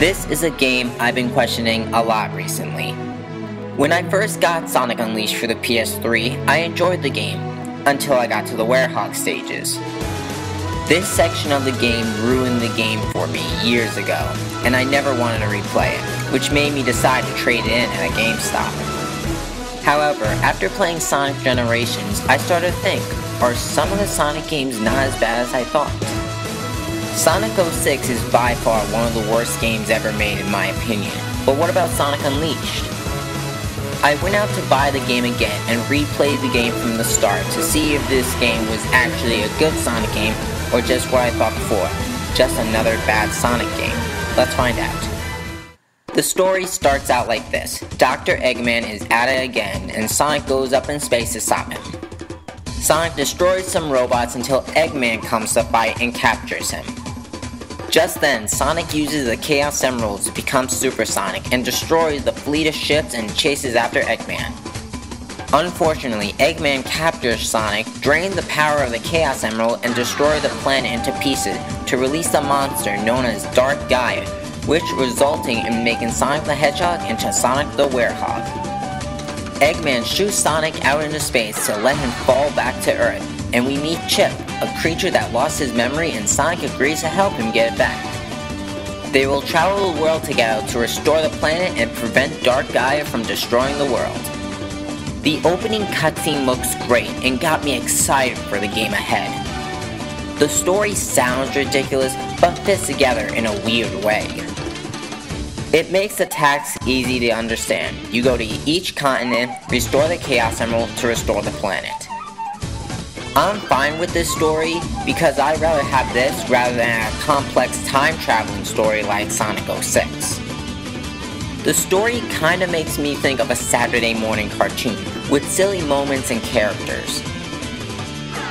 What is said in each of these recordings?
This is a game I've been questioning a lot recently. When I first got Sonic Unleashed for the PS3, I enjoyed the game, until I got to the Werehog stages. This section of the game ruined the game for me years ago, and I never wanted to replay it, which made me decide to trade it in at a GameStop. However, after playing Sonic Generations, I started to think, are some of the Sonic games not as bad as I thought? Sonic 06 is by far one of the worst games ever made in my opinion, but what about Sonic Unleashed? I went out to buy the game again and replayed the game from the start to see if this game was actually a good Sonic game or just what I thought before, just another bad Sonic game. Let's find out. The story starts out like this. Dr. Eggman is at it again and Sonic goes up in space to stop him. Sonic destroys some robots until Eggman comes to fight and captures him. Just then, Sonic uses the Chaos Emeralds to become Super Sonic and destroys the fleet of ships and chases after Eggman. Unfortunately, Eggman captures Sonic, drains the power of the Chaos Emerald, and destroys the planet into pieces to release a monster known as Dark Gaia, which resulting in making Sonic the Hedgehog into Sonic the Werehog. Eggman shoots Sonic out into space to let him fall back to Earth, and we meet Chip, a creature that lost his memory, and Sonic agrees to help him get it back. They will travel the world together to restore the planet and prevent Dark Gaia from destroying the world. The opening cutscene looks great and got me excited for the game ahead. The story sounds ridiculous, but fits together in a weird way. It makes the tasks easy to understand. You go to each continent, restore the Chaos Emerald to restore the planet. I'm fine with this story because I'd rather have this rather than a complex time-traveling story like Sonic 06. The story kinda makes me think of a Saturday morning cartoon with silly moments and characters.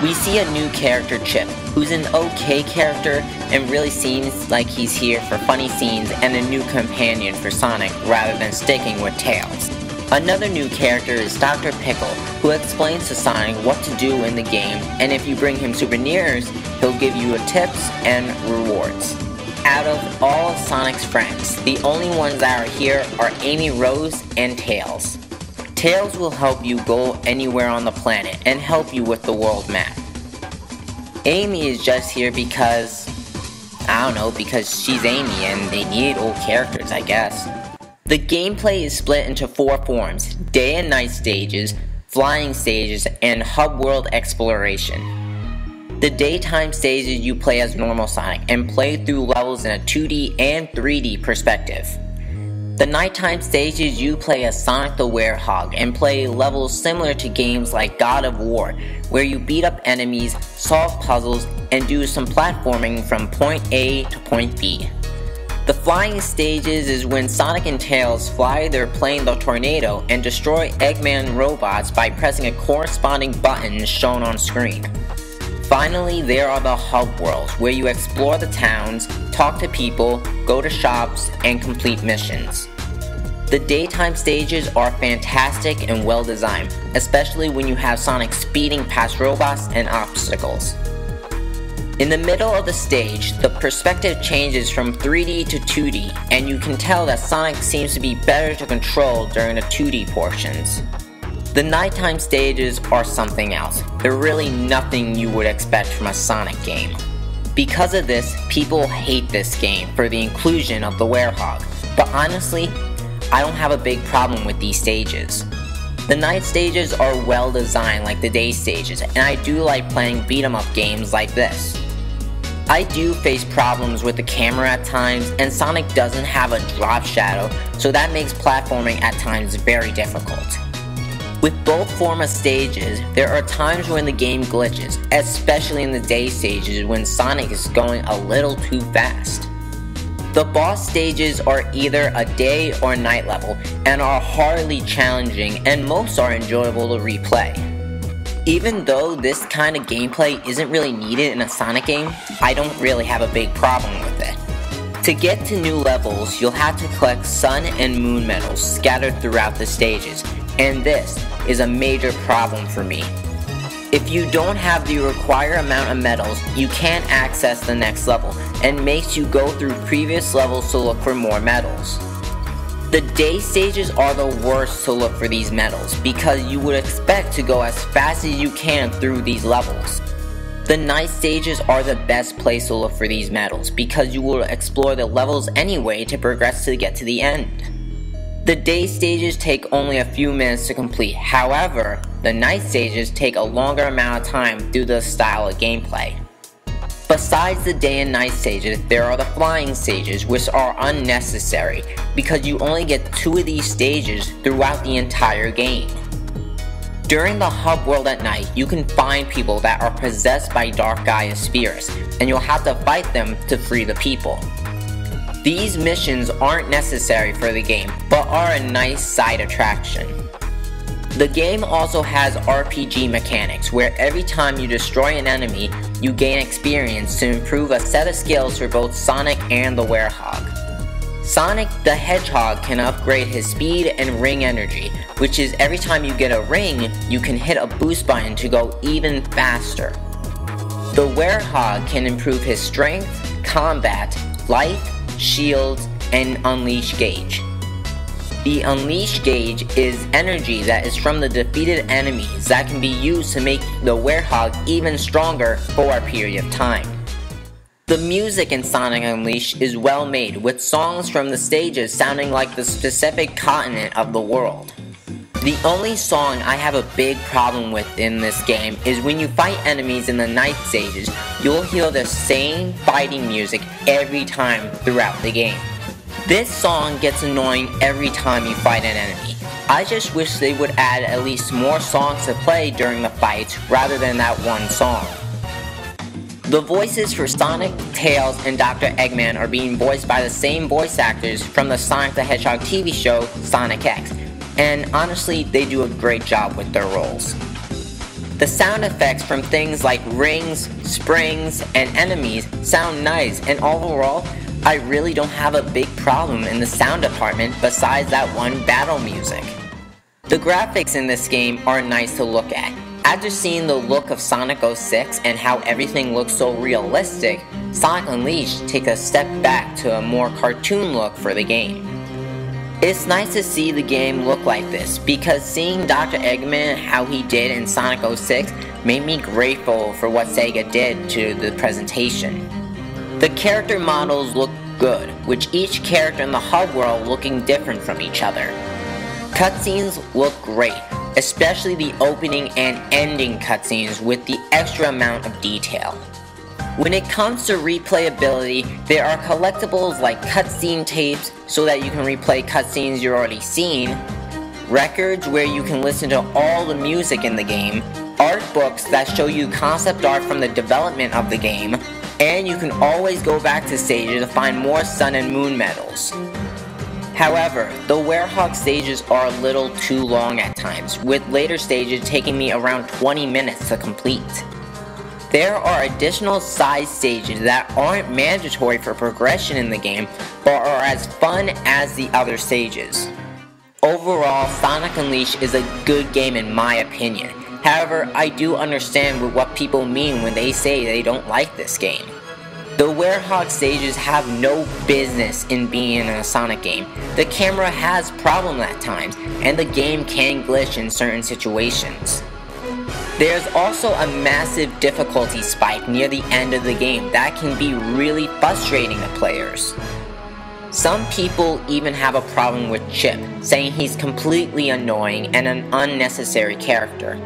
We see a new character, Chip, who's an okay character and really seems like he's here for funny scenes and a new companion for Sonic rather than sticking with Tails. Another new character is Dr. Pickle, who explains to Sonic what to do in the game, and if you bring him souvenirs, he'll give you tips and rewards. Out of all of Sonic's friends, the only ones that are here are Amy Rose and Tails. Tails will help you go anywhere on the planet and help you with the world map. Amy is just here because, I don't know, because she's Amy and they need old characters, I guess. The gameplay is split into 4 forms: day and night stages, flying stages, and hub world exploration. The daytime stages you play as normal Sonic and play through levels in a 2D and 3D perspective. The nighttime stages you play as Sonic the Werehog and play levels similar to games like God of War, where you beat up enemies, solve puzzles, and do some platforming from point A to point B. The flying stages is when Sonic and Tails fly their plane the Tornado and destroy Eggman robots by pressing a corresponding button shown on screen. Finally, there are the hub worlds, where you explore the towns, talk to people, go to shops, and complete missions. The daytime stages are fantastic and well designed, especially when you have Sonic speeding past robots and obstacles. In the middle of the stage, the perspective changes from 3D to 2D, and you can tell that Sonic seems to be better to control during the 2D portions. The nighttime stages are something else. They're really nothing you would expect from a Sonic game. Because of this, people hate this game for the inclusion of the Werehog, but honestly, I don't have a big problem with these stages. The night stages are well designed like the day stages, and I do like playing beat-em-up games like this. I do face problems with the camera at times, and Sonic doesn't have a drop shadow, so that makes platforming at times very difficult. With both form of stages, there are times when the game glitches, especially in the day stages when Sonic is going a little too fast. The boss stages are either a day or night level, and are hardly challenging, and most are enjoyable to replay. Even though this kind of gameplay isn't really needed in a Sonic game, I don't really have a big problem with it. To get to new levels, you'll have to collect Sun and Moon medals scattered throughout the stages, and this is a major problem for me. If you don't have the required amount of medals, you can't access the next level, and makes you go through previous levels to look for more medals. The day stages are the worst to look for these medals, because you would expect to go as fast as you can through these levels. The night stages are the best place to look for these medals, because you will explore the levels anyway to progress to get to the end. The day stages take only a few minutes to complete, however, the night stages take a longer amount of time due to the style of gameplay. Besides the day and night stages, there are the flying stages, which are unnecessary, because you only get 2 of these stages throughout the entire game. During the hub world at night, you can find people that are possessed by Dark Gaia spirits, and you'll have to fight them to free the people. These missions aren't necessary for the game, but are a nice side attraction. The game also has RPG mechanics, where every time you destroy an enemy, you gain experience to improve a set of skills for both Sonic and the Werehog. Sonic the Hedgehog can upgrade his speed and ring energy, which is every time you get a ring, you can hit a boost button to go even faster. The Werehog can improve his strength, combat, life, shields, and unleash gauge. The unleash gauge is energy that is from the defeated enemies that can be used to make the Werehog even stronger for a period of time. The music in Sonic Unleashed is well made, with songs from the stages sounding like the specific continent of the world. The only song I have a big problem with in this game is when you fight enemies in the night stages, you'll hear the same fighting music every time throughout the game. This song gets annoying every time you fight an enemy. I just wish they would add at least more songs to play during the fights rather than that one song. The voices for Sonic, Tails, and Dr. Eggman are being voiced by the same voice actors from the Sonic the Hedgehog TV show, Sonic X, and honestly, they do a great job with their roles. The sound effects from things like rings, springs, and enemies sound nice, and overall, I really don't have a big problem in the sound department besides that one battle music. The graphics in this game are nice to look at. After seeing the look of Sonic 06 and how everything looks so realistic, Sonic Unleashed takes a step back to a more cartoon look for the game. It's nice to see the game look like this, because seeing Dr. Eggman how he did in Sonic 06 made me grateful for what Sega did to the presentation. The character models look good, with each character in the hub world looking different from each other. Cutscenes look great, especially the opening and ending cutscenes with the extra amount of detail. When it comes to replayability, there are collectibles like cutscene tapes so that you can replay cutscenes you've already seen, records where you can listen to all the music in the game, art books that show you concept art from the development of the game, and you can always go back to stages to find more Sun and Moon medals. However, the Werehog stages are a little too long at times, with later stages taking me around 20 minutes to complete. There are additional side stages that aren't mandatory for progression in the game, but are as fun as the other stages. Overall, Sonic Unleashed is a good game in my opinion. However, I do understand what people mean when they say they don't like this game. The Werehog stages have no business in being in a Sonic game. The camera has problems at times, and the game can glitch in certain situations. There's also a massive difficulty spike near the end of the game that can be really frustrating to players. Some people even have a problem with Chip, saying he's completely annoying and an unnecessary character.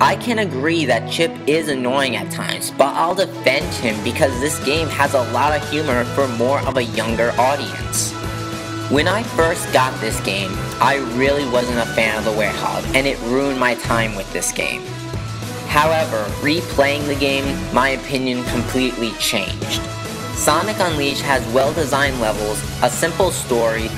I can agree that Chip is annoying at times, but I'll defend him because this game has a lot of humor for more of a younger audience. When I first got this game, I really wasn't a fan of the Werehog, and it ruined my time with this game. However, replaying the game, my opinion completely changed. Sonic Unleashed has well-designed levels, a simple story,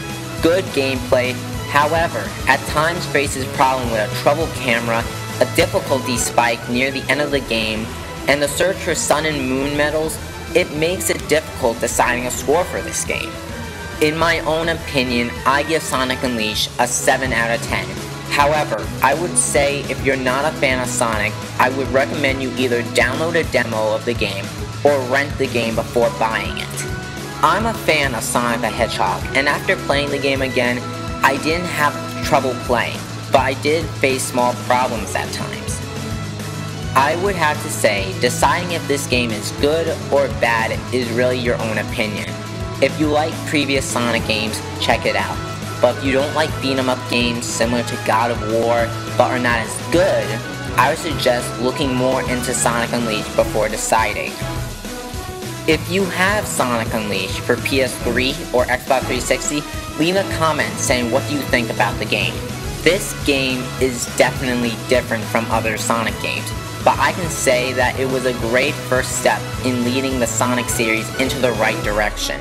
good gameplay, however, at times faces problems with a troubled camera, a difficulty spike near the end of the game, and the search for Sun and Moon medals. It makes it difficult deciding a score for this game. In my own opinion, I give Sonic Unleashed a 7 out of 10. However, I would say if you're not a fan of Sonic, I would recommend you either download a demo of the game or rent the game before buying it. I'm a fan of Sonic the Hedgehog, and after playing the game again, I didn't have trouble playing, but I did face small problems at times. I would have to say, deciding if this game is good or bad is really your own opinion. If you like previous Sonic games, check it out. But if you don't like beat-em-up games similar to God of War, but are not as good, I would suggest looking more into Sonic Unleashed before deciding. If you have Sonic Unleashed for PS3 or Xbox 360, leave a comment saying what you think about the game. This game is definitely different from other Sonic games, but I can say that it was a great first step in leading the Sonic series into the right direction.